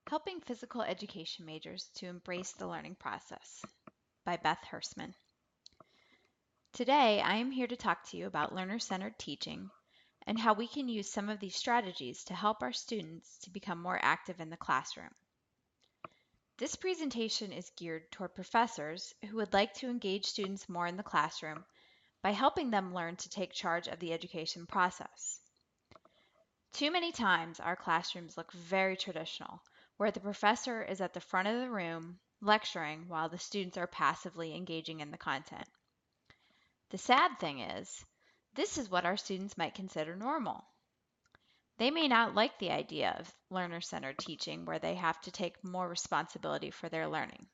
Helping Physical Education Majors to Embrace the Learning Process by Beth Hersman. Today, I am here to talk to you about learner-centered teaching and how we can use some of these strategies to help our students to become more active in the classroom. This presentation is geared toward professors who would like to engage students more in the classroom by helping them learn to take charge of the education process. Too many times our classrooms look very traditional, where the professor is at the front of the room lecturing while the students are passively engaging in the content. The sad thing is, this is what our students might consider normal. They may not like the idea of learner-centered teaching where they have to take more responsibility for their learning.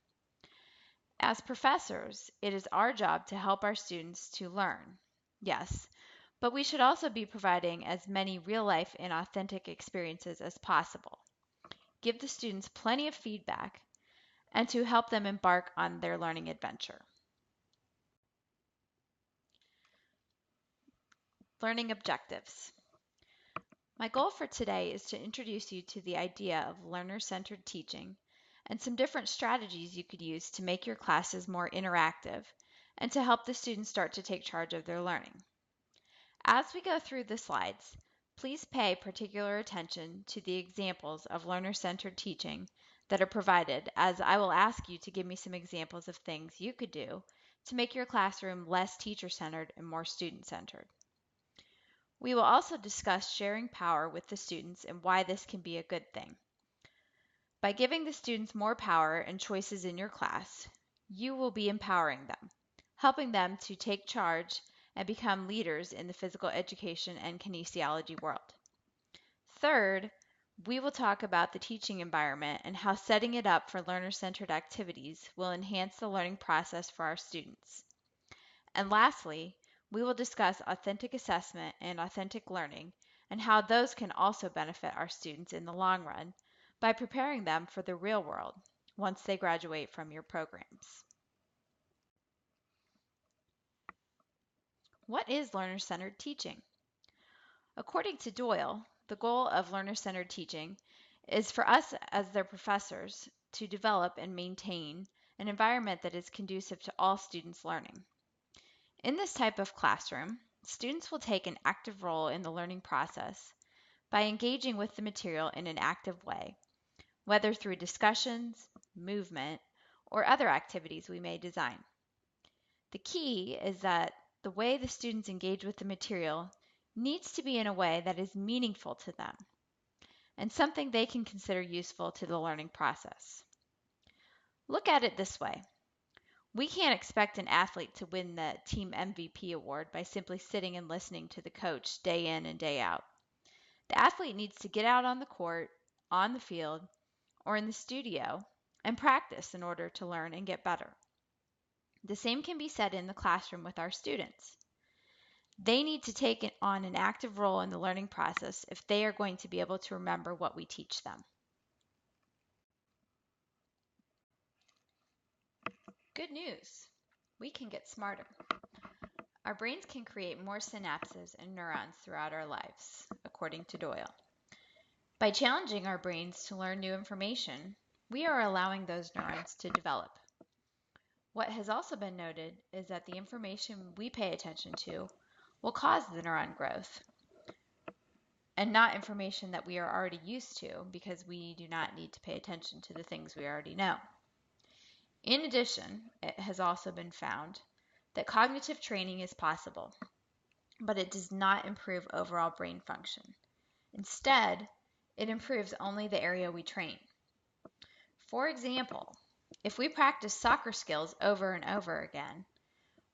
As professors, it is our job to help our students to learn, yes, but we should also be providing as many real-life and authentic experiences as possible. Give the students plenty of feedback and to help them embark on their learning adventure. Learning objectives. My goal for today is to introduce you to the idea of learner-centered teaching and some different strategies you could use to make your classes more interactive and to help the students start to take charge of their learning. As we go through the slides, please pay particular attention to the examples of learner-centered teaching that are provided, as I will ask you to give me some examples of things you could do to make your classroom less teacher-centered and more student-centered. We will also discuss sharing power with the students and why this can be a good thing. By giving the students more power and choices in your class, you will be empowering them, helping them to take charge and become leaders in the physical education and kinesiology world. Third, we will talk about the teaching environment and how setting it up for learner-centered activities will enhance the learning process for our students. And lastly, we will discuss authentic assessment and authentic learning and how those can also benefit our students in the long run by preparing them for the real world once they graduate from your programs. What is learner-centered teaching? According to Doyle, the goal of learner-centered teaching is for us as their professors to develop and maintain an environment that is conducive to all students' learning. In this type of classroom, students will take an active role in the learning process by engaging with the material in an active way, whether through discussions, movement, or other activities we may design. The key is that the way the students engage with the material needs to be in a way that is meaningful to them and something they can consider useful to the learning process. Look at it this way. We can't expect an athlete to win the team MVP award by simply sitting and listening to the coach day in and day out. The athlete needs to get out on the court, on the field, or in the studio and practice in order to learn and get better. The same can be said in the classroom with our students. They need to take on an active role in the learning process if they are going to be able to remember what we teach them. Good news! We can get smarter. Our brains can create more synapses and neurons throughout our lives, according to Doyle. By challenging our brains to learn new information, we are allowing those neurons to develop. What has also been noted is that the information we pay attention to will cause the neuron growth, and not information that we are already used to because we do not need to pay attention to the things we already know. In addition, it has also been found that cognitive training is possible, but it does not improve overall brain function. Instead, it improves only the area we train. For example, if we practice soccer skills over and over again,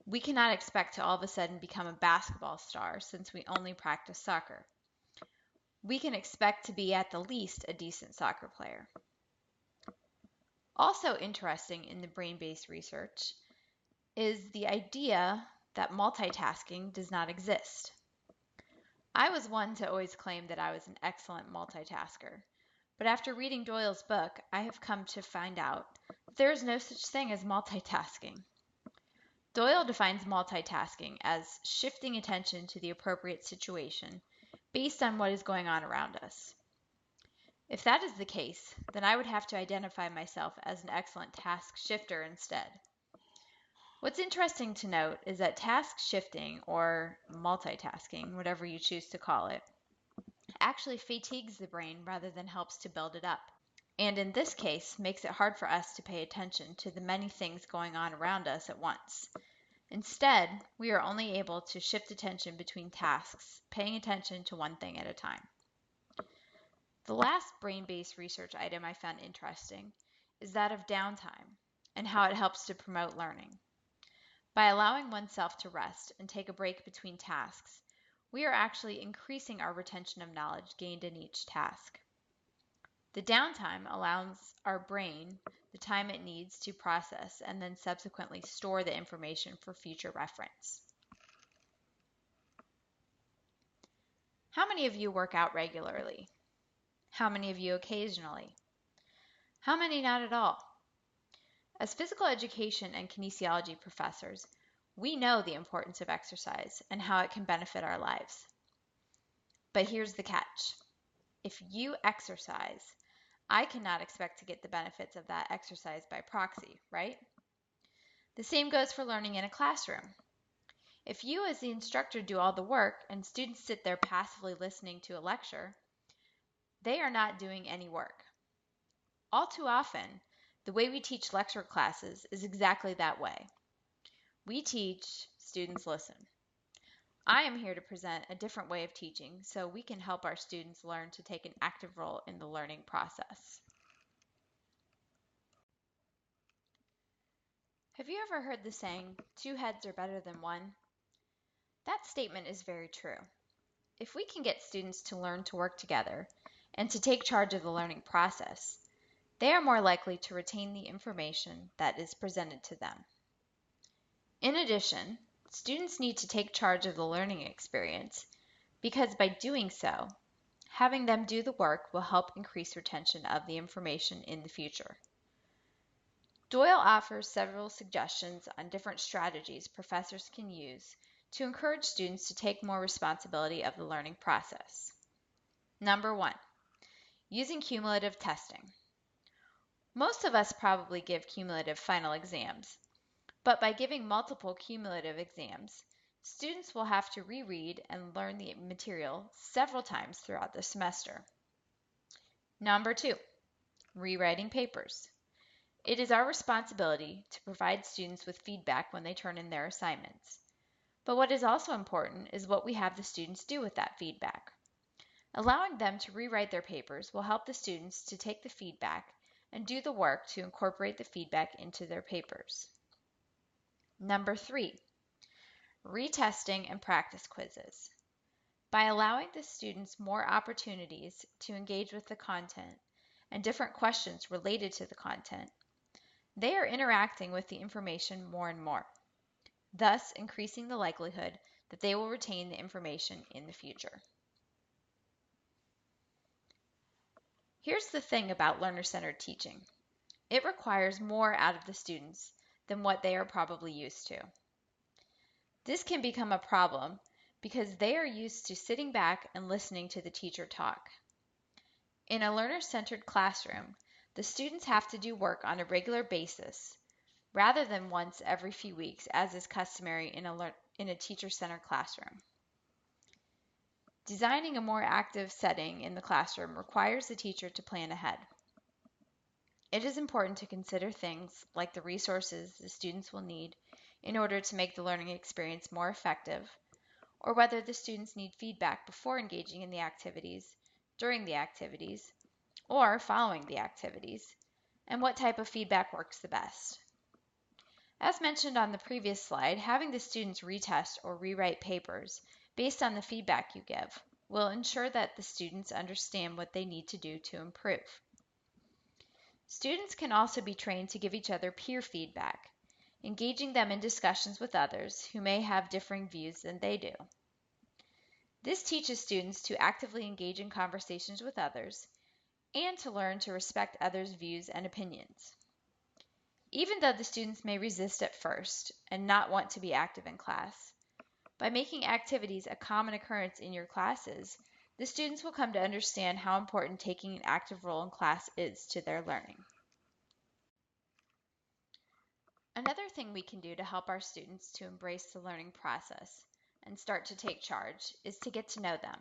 we cannot expect to all of a sudden become a basketball star since we only practice soccer. We can expect to be at the least a decent soccer player. Also interesting in the brain-based research is the idea that multitasking does not exist. I was one to always claim that I was an excellent multitasker, but after reading Doyle's book, I have come to find out that there is no such thing as multitasking. Doyle defines multitasking as shifting attention to the appropriate situation based on what is going on around us. If that is the case, then I would have to identify myself as an excellent task shifter instead. What's interesting to note is that task shifting, or multitasking, whatever you choose to call it, actually fatigues the brain rather than helps to build it up. And in this case, makes it hard for us to pay attention to the many things going on around us at once. Instead, we are only able to shift attention between tasks, paying attention to one thing at a time. The last brain-based research item I found interesting is that of downtime and how it helps to promote learning. By allowing oneself to rest and take a break between tasks, we are actually increasing our retention of knowledge gained in each task. The downtime allows our brain the time it needs to process and then subsequently store the information for future reference. How many of you work out regularly? How many of you occasionally? How many not at all? As physical education and kinesiology professors, we know the importance of exercise and how it can benefit our lives. But here's the catch. If you exercise, I cannot expect to get the benefits of that exercise by proxy, right? The same goes for learning in a classroom. If you as the instructor do all the work and students sit there passively listening to a lecture, they are not doing any work. All too often, the way we teach lecture classes is exactly that way. We teach, students listen. I am here to present a different way of teaching so we can help our students learn to take an active role in the learning process. Have you ever heard the saying, 2 heads are better than one? That statement is very true. If we can get students to learn to work together and to take charge of the learning process, they are more likely to retain the information that is presented to them. In addition, students need to take charge of the learning experience because by doing so, having them do the work will help increase retention of the information in the future. Doyle offers several suggestions on different strategies professors can use to encourage students to take more responsibility of the learning process. Number 1, using cumulative testing. Most of us probably give cumulative final exams, but by giving multiple cumulative exams, students will have to reread and learn the material several times throughout the semester. Number 2, rewriting papers. It is our responsibility to provide students with feedback when they turn in their assignments. But what is also important is what we have the students do with that feedback. Allowing them to rewrite their papers will help the students to take the feedback and do the work to incorporate the feedback into their papers. Number 3, retesting and practice quizzes. By allowing the students more opportunities to engage with the content and different questions related to the content, they are interacting with the information more and more, thus increasing the likelihood that they will retain the information in the future. Here's the thing about learner-centered teaching. It requires more out of the students than what they are probably used to. This can become a problem because they are used to sitting back and listening to the teacher talk. In a learner-centered classroom, the students have to do work on a regular basis rather than once every few weeks as is customary in a teacher-centered classroom. Designing a more active setting in the classroom requires the teacher to plan ahead. It is important to consider things like the resources the students will need in order to make the learning experience more effective, or whether the students need feedback before engaging in the activities, during the activities, or following the activities, and what type of feedback works the best. As mentioned on the previous slide, having the students retest or rewrite papers based on the feedback you give will ensure that the students understand what they need to do to improve. Students can also be trained to give each other peer feedback, engaging them in discussions with others who may have differing views than they do. This teaches students to actively engage in conversations with others and to learn to respect others' views and opinions. Even though the students may resist at first and not want to be active in class, by making activities a common occurrence in your classes, the students will come to understand how important taking an active role in class is to their learning. Another thing we can do to help our students to embrace the learning process and start to take charge is to get to know them.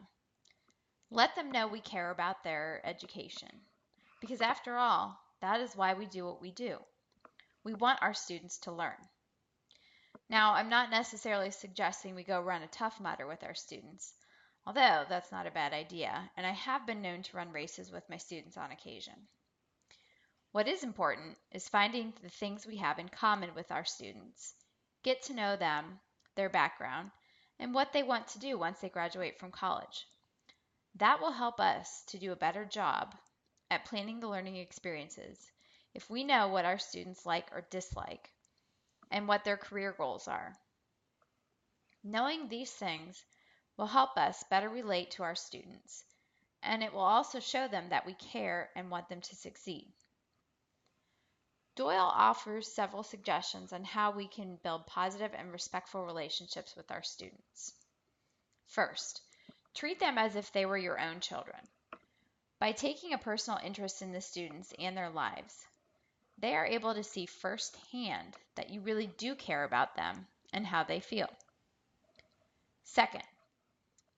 Let them know we care about their education, because after all, that is why we do what we do. We want our students to learn. Now, I'm not necessarily suggesting we go run a Tough Mudder with our students, although that's not a bad idea, and I have been known to run races with my students on occasion. What is important is finding the things we have in common with our students, get to know them, their background, and what they want to do once they graduate from college. That will help us to do a better job at planning the learning experiences if we know what our students like or dislike and what their career goals are. Knowing these things will help us better relate to our students, and it will also show them that we care and want them to succeed. Doyle offers several suggestions on how we can build positive and respectful relationships with our students. First, treat them as if they were your own children. By taking a personal interest in the students and their lives, they are able to see firsthand that you really do care about them and how they feel. Second,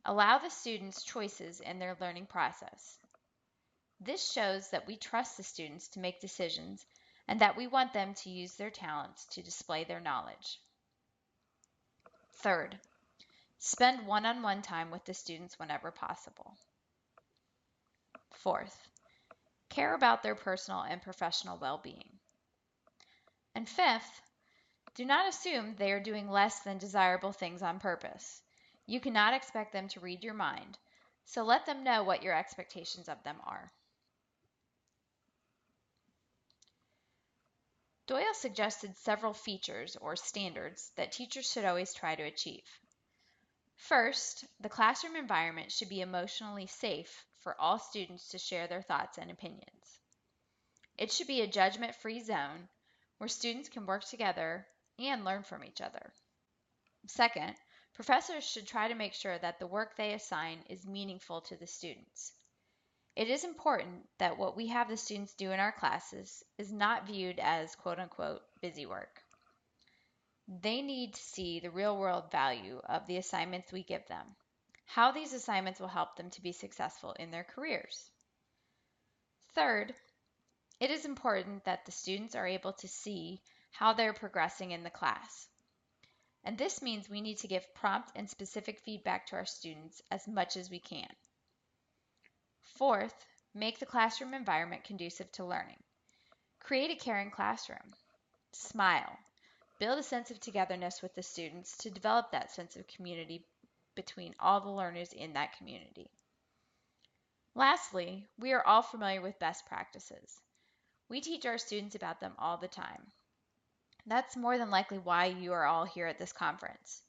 allow the students choices in their learning process. This shows that we trust the students to make decisions and that we want them to use their talents to display their knowledge. Third, spend one-on-one time with the students whenever possible. Fourth, care about their personal and professional well-being. And fifth, do not assume they are doing less than desirable things on purpose. You cannot expect them to read your mind, so let them know what your expectations of them are. Doyle suggested several features or standards that teachers should always try to achieve. First, the classroom environment should be emotionally safe for all students to share their thoughts and opinions. It should be a judgment-free zone where students can work together and learn from each other. Second, professors should try to make sure that the work they assign is meaningful to the students. It is important that what we have the students do in our classes is not viewed as quote-unquote busy work. They need to see the real-world value of the assignments we give them, how these assignments will help them to be successful in their careers. Third, it is important that the students are able to see how they're progressing in the class. And this means we need to give prompt and specific feedback to our students as much as we can. Fourth, make the classroom environment conducive to learning. Create a caring classroom. Smile. Build a sense of togetherness with the students to develop that sense of community between all the learners in that community. Lastly, we are all familiar with best practices. We teach our students about them all the time. That's more than likely why you are all here at this conference,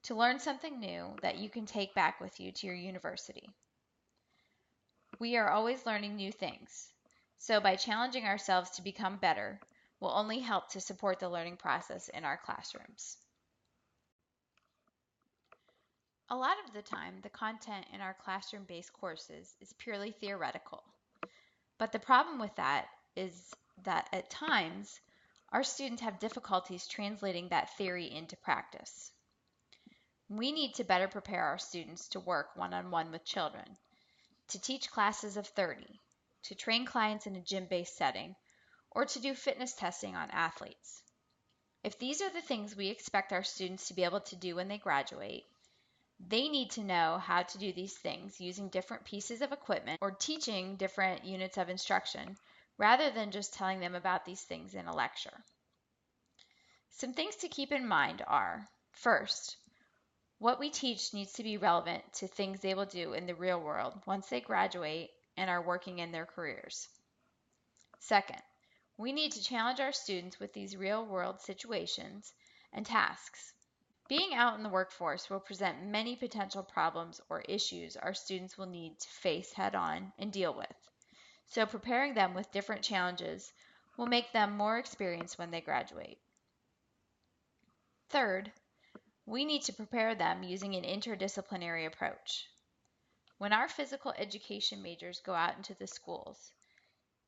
to learn something new that you can take back with you to your university. We are always learning new things, so by challenging ourselves to become better will only help to support the learning process in our classrooms. A lot of the time, the content in our classroom-based courses is purely theoretical. But the problem with that is that at times, our students have difficulties translating that theory into practice. We need to better prepare our students to work one-on-one with children, to teach classes of 30, to train clients in a gym-based setting, or to do fitness testing on athletes. If these are the things we expect our students to be able to do when they graduate, they need to know how to do these things using different pieces of equipment or teaching different units of instruction rather than just telling them about these things in a lecture. Some things to keep in mind are, first, what we teach needs to be relevant to things they will do in the real world once they graduate and are working in their careers. Second, we need to challenge our students with these real-world situations and tasks. Being out in the workforce will present many potential problems or issues our students will need to face head-on and deal with. So preparing them with different challenges will make them more experienced when they graduate. Third, we need to prepare them using an interdisciplinary approach. When our physical education majors go out into the schools,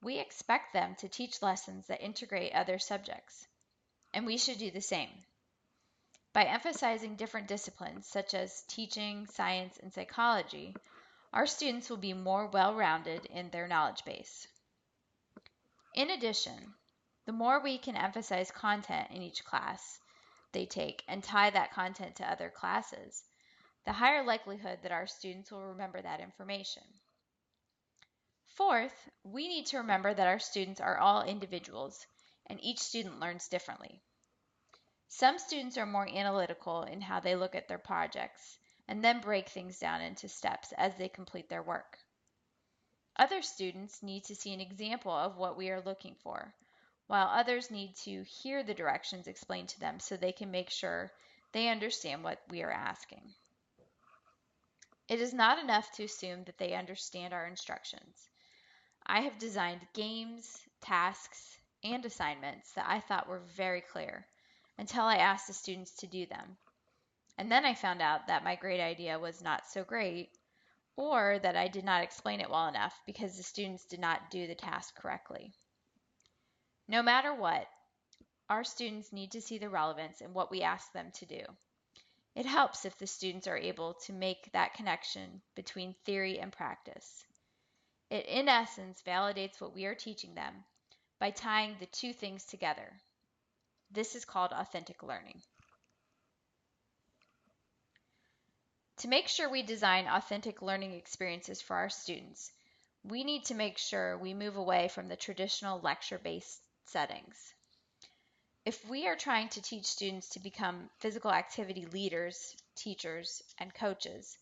we expect them to teach lessons that integrate other subjects, and we should do the same. By emphasizing different disciplines such as teaching, science, and psychology, our students will be more well-rounded in their knowledge base. In addition, the more we can emphasize content in each class they take and tie that content to other classes, the higher likelihood that our students will remember that information. Fourth, we need to remember that our students are all individuals and each student learns differently. Some students are more analytical in how they look at their projects and then break things down into steps as they complete their work. Other students need to see an example of what we are looking for, while others need to hear the directions explained to them so they can make sure they understand what we are asking. It is not enough to assume that they understand our instructions. I have designed games, tasks, and assignments that I thought were very clear until I asked the students to do them. And then I found out that my great idea was not so great, or that I did not explain it well enough because the students did not do the task correctly. No matter what, our students need to see the relevance in what we ask them to do. It helps if the students are able to make that connection between theory and practice. It, in essence, validates what we are teaching them by tying the two things together. This is called authentic learning. To make sure we design authentic learning experiences for our students, we need to make sure we move away from the traditional lecture-based settings. If we are trying to teach students to become physical activity leaders, teachers, and coaches,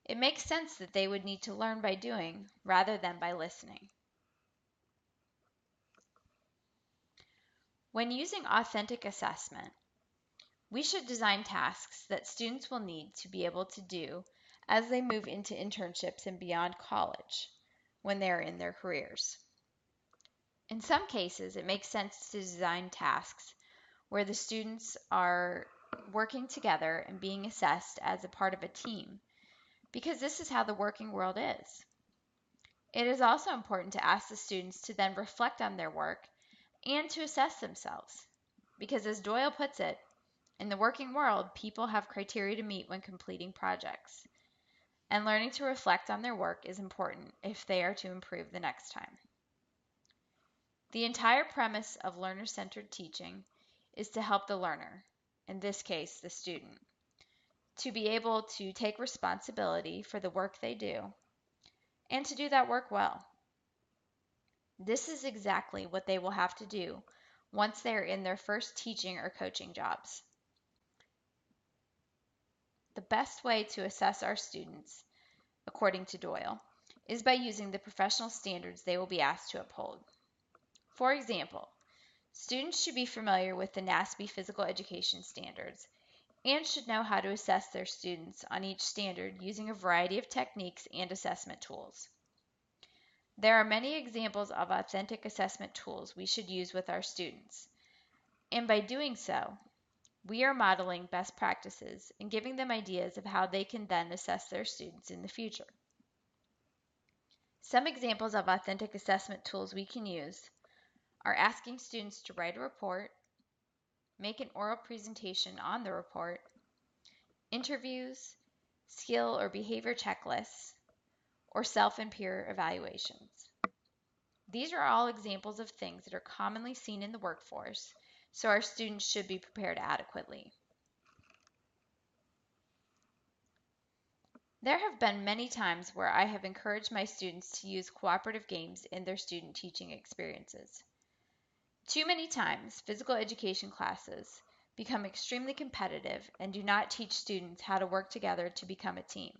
it makes sense that they would need to learn by doing rather than by listening. When using authentic assessment, we should design tasks that students will need to be able to do as they move into internships and beyond college when they are in their careers. In some cases, it makes sense to design tasks where the students are working together and being assessed as a part of a team, because this is how the working world is. It is also important to ask the students to then reflect on their work and to assess themselves, because as Doyle puts it, in the working world, people have criteria to meet when completing projects, and learning to reflect on their work is important if they are to improve the next time. The entire premise of learner-centered teaching is to help the learner, in this case the student, to be able to take responsibility for the work they do and to do that work well. This is exactly what they will have to do once they are in their first teaching or coaching jobs. The best way to assess our students, according to Doyle, is by using the professional standards they will be asked to uphold. For example, students should be familiar with the NASB physical education standards and should know how to assess their students on each standard using a variety of techniques and assessment tools. There are many examples of authentic assessment tools we should use with our students, and by doing so, we are modeling best practices and giving them ideas of how they can then assess their students in the future. Some examples of authentic assessment tools we can use are asking students to write a report, make an oral presentation on the report, interviews, skill or behavior checklists, or self and peer evaluations. These are all examples of things that are commonly seen in the workforce, so our students should be prepared adequately. There have been many times where I have encouraged my students to use cooperative games in their student teaching experiences. Too many times, physical education classes become extremely competitive and do not teach students how to work together to become a team.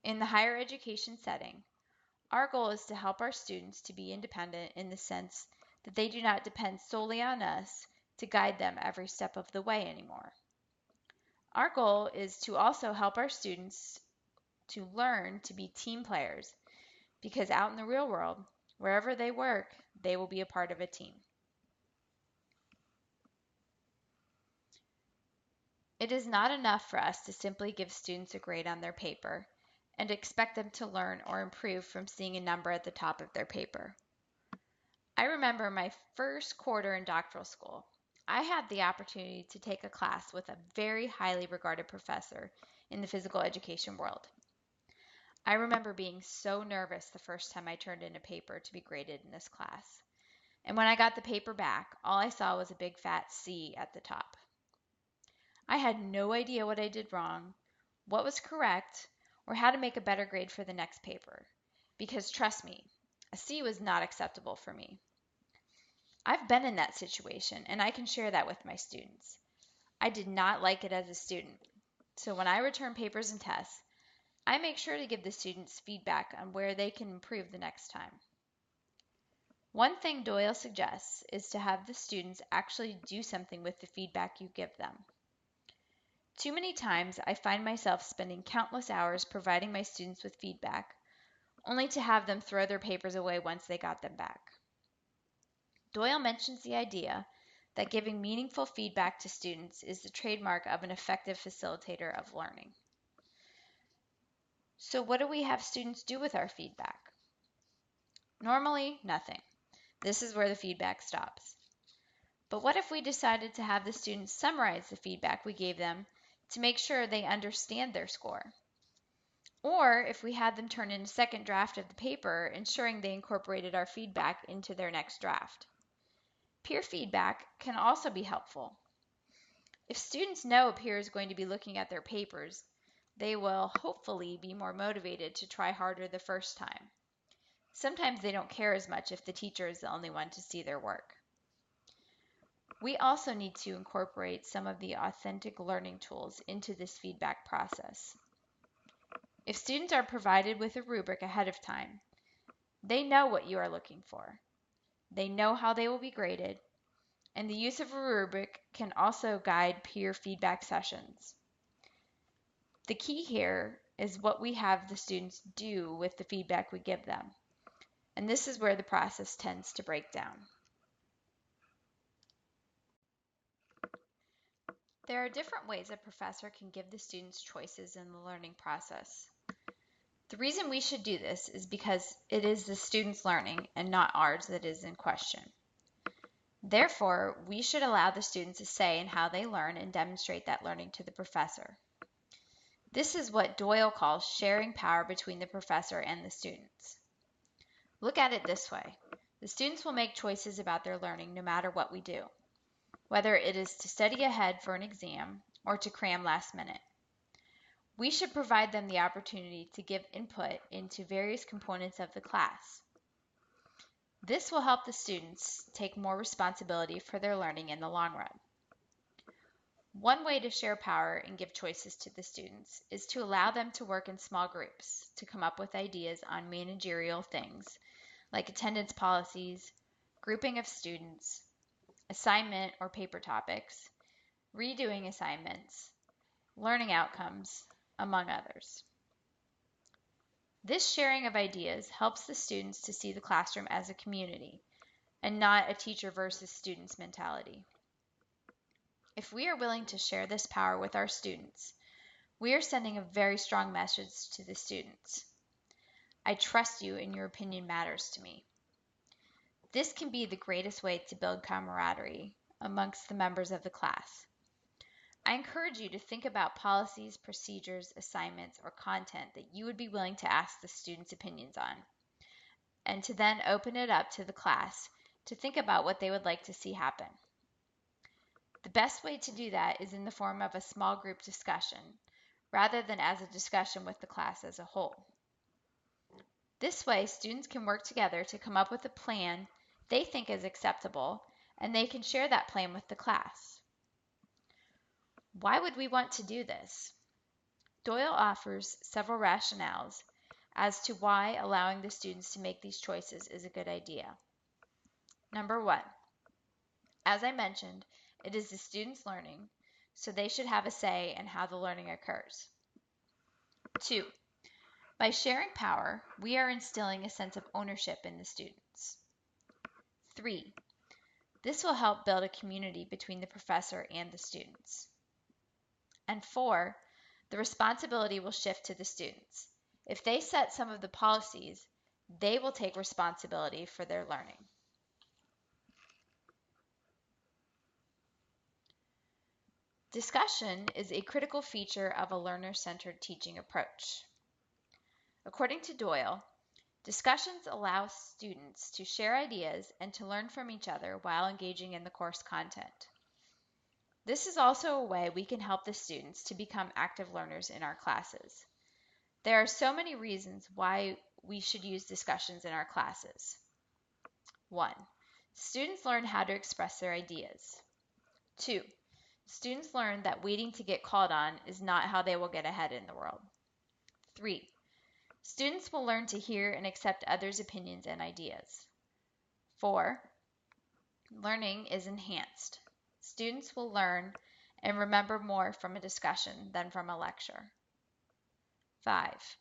In the higher education setting, our goal is to help our students to be independent in the sense that they do not depend solely on us to guide them every step of the way anymore. Our goal is to also help our students to learn to be team players, because out in the real world, wherever they work, they will be a part of a team. It is not enough for us to simply give students a grade on their paper and expect them to learn or improve from seeing a number at the top of their paper. I remember my first quarter in doctoral school. I had the opportunity to take a class with a very highly regarded professor in the physical education world. I remember being so nervous the first time I turned in a paper to be graded in this class. And when I got the paper back, all I saw was a big fat C at the top. I had no idea what I did wrong, what was correct, or how to make a better grade for the next paper. Because trust me, a C was not acceptable for me. I've been in that situation, and I can share that with my students. I did not like it as a student. So when I return papers and tests, I make sure to give the students feedback on where they can improve the next time. One thing Doyle suggests is to have the students actually do something with the feedback you give them. Too many times I find myself spending countless hours providing my students with feedback, only to have them throw their papers away once they got them back. Doyle mentions the idea that giving meaningful feedback to students is the trademark of an effective facilitator of learning. So what do we have students do with our feedback? Normally, nothing. This is where the feedback stops. But what if we decided to have the students summarize the feedback we gave them to make sure they understand their score? Or if we had them turn in a second draft of the paper, ensuring they incorporated our feedback into their next draft. Peer feedback can also be helpful. If students know a peer is going to be looking at their papers, they will hopefully be more motivated to try harder the first time. Sometimes they don't care as much if the teacher is the only one to see their work. We also need to incorporate some of the authentic learning tools into this feedback process. If students are provided with a rubric ahead of time, they know what you are looking for. They know how they will be graded, and the use of a rubric can also guide peer feedback sessions. The key here is what we have the students do with the feedback we give them, and this is where the process tends to break down. There are different ways a professor can give the students choices in the learning process. The reason we should do this is because it is the students' learning and not ours that is in question. Therefore, we should allow the students a say in how they learn and demonstrate that learning to the professor. This is what Doyle calls sharing power between the professor and the students. Look at it this way. The students will make choices about their learning no matter what we do, whether it is to study ahead for an exam or to cram last minute. We should provide them the opportunity to give input into various components of the class. This will help the students take more responsibility for their learning in the long run. One way to share power and give choices to the students is to allow them to work in small groups to come up with ideas on managerial things like attendance policies, grouping of students, assignment or paper topics, redoing assignments, learning outcomes, among others. This sharing of ideas helps the students to see the classroom as a community and not a teacher versus students mentality. If we are willing to share this power with our students, we are sending a very strong message to the students. I trust you and your opinion matters to me. This can be the greatest way to build camaraderie amongst the members of the class. I encourage you to think about policies, procedures, assignments, or content that you would be willing to ask the students' opinions on, and to then open it up to the class to think about what they would like to see happen. The best way to do that is in the form of a small group discussion, rather than as a discussion with the class as a whole. This way, students can work together to come up with a plan they think is acceptable, and they can share that plan with the class. Why would we want to do this? Doyle offers several rationales as to why allowing the students to make these choices is a good idea. Number one, as I mentioned, it is the students' learning, so they should have a say in how the learning occurs. Two, by sharing power, we are instilling a sense of ownership in the students. Three, this will help build a community between the professor and the students. And four, the responsibility will shift to the students. If they set some of the policies, they will take responsibility for their learning. Discussion is a critical feature of a learner-centered teaching approach. According to Doyle, discussions allow students to share ideas and to learn from each other while engaging in the course content. This is also a way we can help the students to become active learners in our classes. There are so many reasons why we should use discussions in our classes. 1. Students learn how to express their ideas. 2. Students learn that waiting to get called on is not how they will get ahead in the world. 3. Students will learn to hear and accept others' opinions and ideas. 4. Learning is enhanced. Students will learn and remember more from a discussion than from a lecture. 5.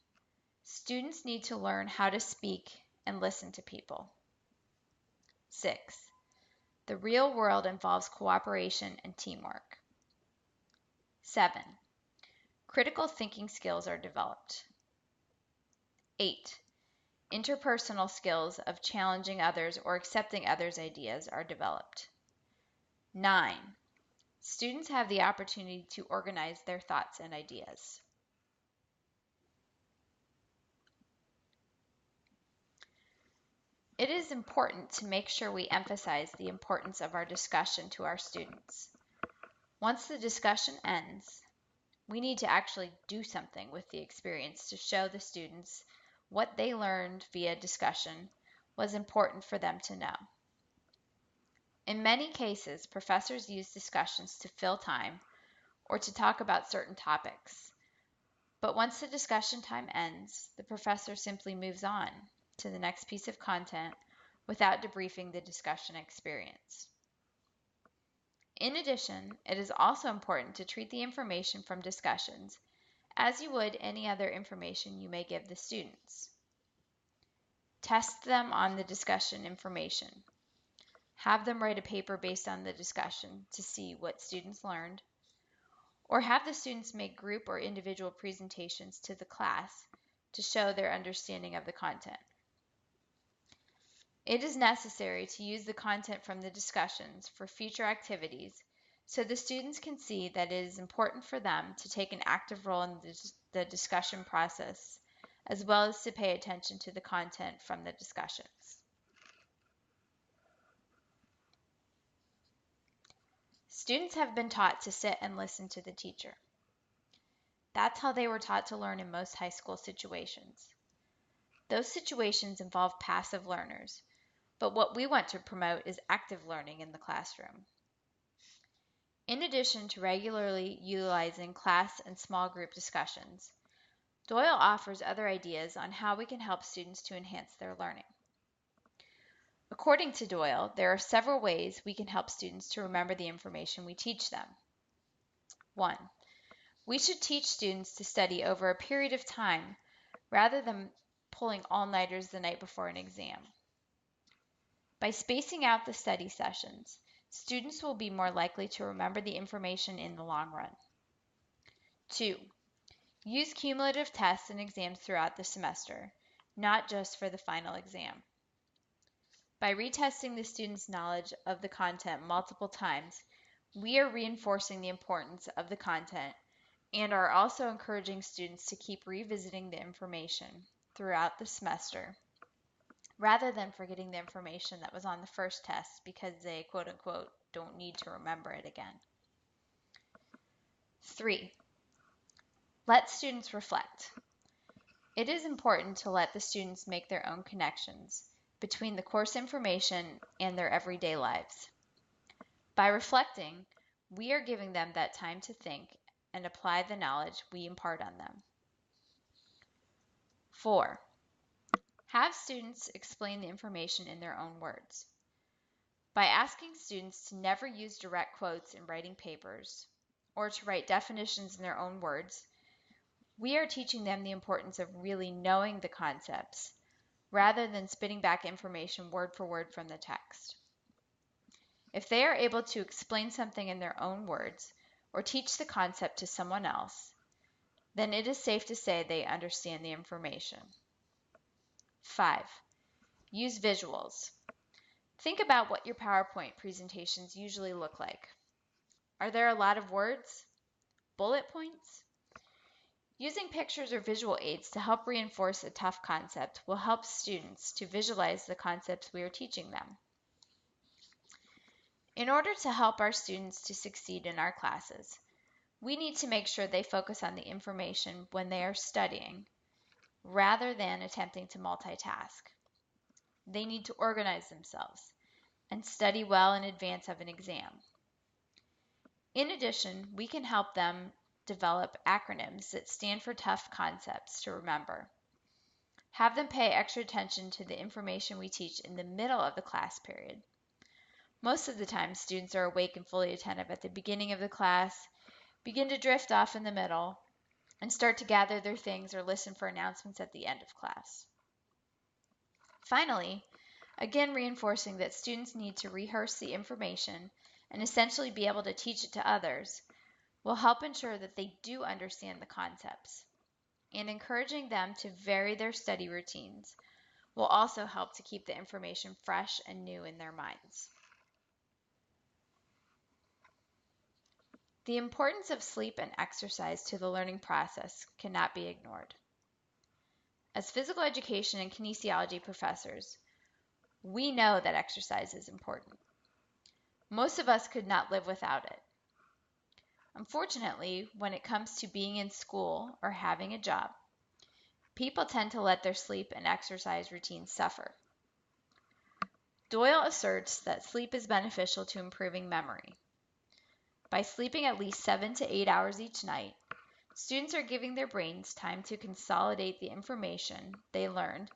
Students need to learn how to speak and listen to people. 6. The real world involves cooperation and teamwork. 7. Critical thinking skills are developed. 8. Interpersonal skills of challenging others or accepting others' ideas are developed. 9. Students have the opportunity to organize their thoughts and ideas. It is important to make sure we emphasize the importance of our discussion to our students. Once the discussion ends, we need to actually do something with the experience to show the students what they learned via discussion was important for them to know. In many cases, professors use discussions to fill time or to talk about certain topics. But once the discussion time ends, the professor simply moves on to the next piece of content without debriefing the discussion experience. In addition, it is also important to treat the information from discussions as you would any other information you may give the students. Test them on the discussion information. Have them write a paper based on the discussion to see what students learned, or have the students make group or individual presentations to the class to show their understanding of the content. It is necessary to use the content from the discussions for future activities so the students can see that it is important for them to take an active role in the discussion process, as well as to pay attention to the content from the discussions. Students have been taught to sit and listen to the teacher. That's how they were taught to learn in most high school situations. Those situations involve passive learners, but what we want to promote is active learning in the classroom. In addition to regularly utilizing class and small group discussions, Doyle offers other ideas on how we can help students to enhance their learning. According to Doyle, there are several ways we can help students to remember the information we teach them. 1. We should teach students to study over a period of time rather than pulling all-nighters the night before an exam. By spacing out the study sessions, students will be more likely to remember the information in the long run. 2. Use cumulative tests and exams throughout the semester, not just for the final exam. By retesting the students' knowledge of the content multiple times, we are reinforcing the importance of the content and are also encouraging students to keep revisiting the information throughout the semester rather than forgetting the information that was on the first test because they quote-unquote don't need to remember it again. 3. Let students reflect. It is important to let the students make their own connections between the course information and their everyday lives. By reflecting, we are giving them that time to think and apply the knowledge we impart on them. 4. Have students explain the information in their own words. By asking students to never use direct quotes in writing papers or to write definitions in their own words, we are teaching them the importance of really knowing the concepts rather than spitting back information word for word from the text. If they are able to explain something in their own words or teach the concept to someone else, then it is safe to say they understand the information. 5. Use visuals. Think about what your PowerPoint presentations usually look like. Are there a lot of words? Bullet points? Using pictures or visual aids to help reinforce a tough concept will help students to visualize the concepts we are teaching them. In order to help our students to succeed in our classes, we need to make sure they focus on the information when they are studying, rather than attempting to multitask. They need to organize themselves and study well in advance of an exam. In addition, we can help them develop acronyms that stand for tough concepts to remember. Have them pay extra attention to the information we teach in the middle of the class period. Most of the time, students are awake and fully attentive at the beginning of the class, begin to drift off in the middle, and start to gather their things or listen for announcements at the end of class. Finally, again reinforcing that students need to rehearse the information and essentially be able to teach it to others will help ensure that they do understand the concepts. And encouraging them to vary their study routines will also help to keep the information fresh and new in their minds. The importance of sleep and exercise to the learning process cannot be ignored. As physical education and kinesiology professors, we know that exercise is important. Most of us could not live without it. Unfortunately, when it comes to being in school or having a job, people tend to let their sleep and exercise routines suffer. Doyle asserts that sleep is beneficial to improving memory. By sleeping at least 7 to 8 hours each night, students are giving their brains time to consolidate the information they learned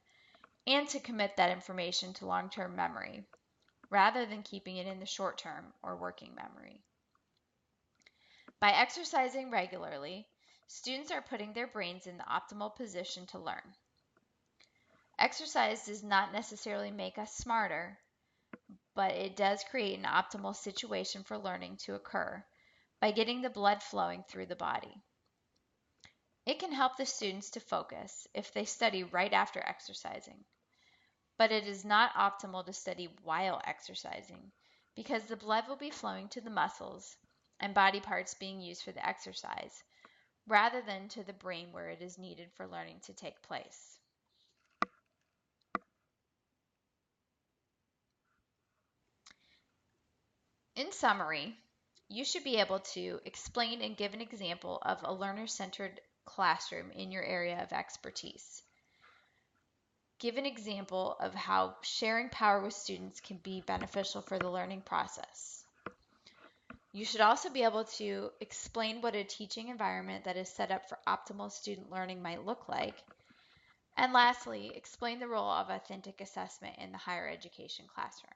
and to commit that information to long-term memory, rather than keeping it in the short-term or working memory. By exercising regularly, students are putting their brains in the optimal position to learn. Exercise does not necessarily make us smarter, but it does create an optimal situation for learning to occur by getting the blood flowing through the body. It can help the students to focus if they study right after exercising, but it is not optimal to study while exercising because the blood will be flowing to the muscles and body parts being used for the exercise, rather than to the brain where it is needed for learning to take place. In summary, you should be able to explain and give an example of a learner-centered classroom in your area of expertise. Give an example of how sharing power with students can be beneficial for the learning process. You should also be able to explain what a teaching environment that is set up for optimal student learning might look like. And lastly, explain the role of authentic assessment in the higher education classroom.